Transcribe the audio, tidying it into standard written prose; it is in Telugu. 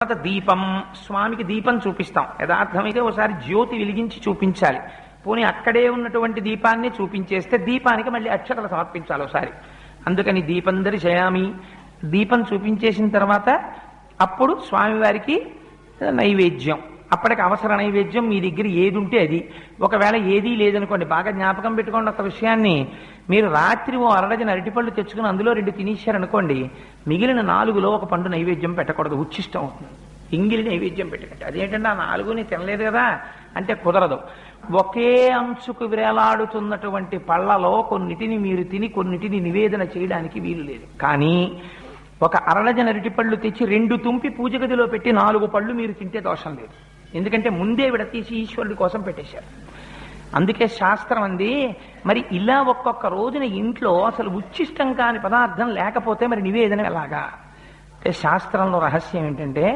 తర్వాత దీపం, స్వామికి దీపం చూపిస్తాం. యథార్థమైతే ఒకసారి జ్యోతి వెలిగించి చూపించాలి. పోనీ అక్కడే ఉన్నటువంటి దీపాన్ని చూపించేస్తే దీపానికి మళ్ళీ అక్షతలు సమర్పించాలి ఒకసారి. అందుకని దీపం దర్శయామి, దీపం చూపించేసిన తర్వాత అప్పుడు స్వామివారికి నైవేద్యం. అప్పటికి అవసర నైవేద్యం మీ దగ్గర ఏది ఉంటే అది. ఒకవేళ ఏదీ లేదనుకోండి, బాగా జ్ఞాపకం పెట్టుకోండి ఒక విషయాన్ని. మీరు రాత్రి ఓ అరడజన అరటిపళ్ళు తెచ్చుకుని అందులో 2 తినేశారనుకోండి, మిగిలిన 4లో ఒక పండు నైవేద్యం పెట్టకూడదు, ఉచ్చిష్టం అవుతుంది. ఎంగిలి నైవేద్యం పెట్టకండి. అదేంటంటే ఆ 4ని తినలేదు కదా అంటే కుదరదు. ఒకే అంచుకు వేలాడుతున్నటువంటి పళ్ళలో కొన్నిటిని మీరు తిని కొన్నిటిని నివేదన చేయడానికి వీలు లేదు. కానీ ఒక అరడజన అరటిపళ్ళు తెచ్చి 2 తుంపి పూజ గదిలో పెట్టి 4 పళ్ళు మీరు తింటే దోషం లేదు. ఎందుకంటే ముందే విడతీసి ఈశ్వరుడి కోసం పెట్టేశారు. అందుకే శాస్త్రం అంది. మరి ఇలా ఒక్కొక్క రోజున ఇంట్లో అసలు ఉచ్చిష్టం కాని పదార్థం లేకపోతే మరి నివేదన ఎలాగా అంటే శాస్త్రంలో రహస్యం ఏంటంటే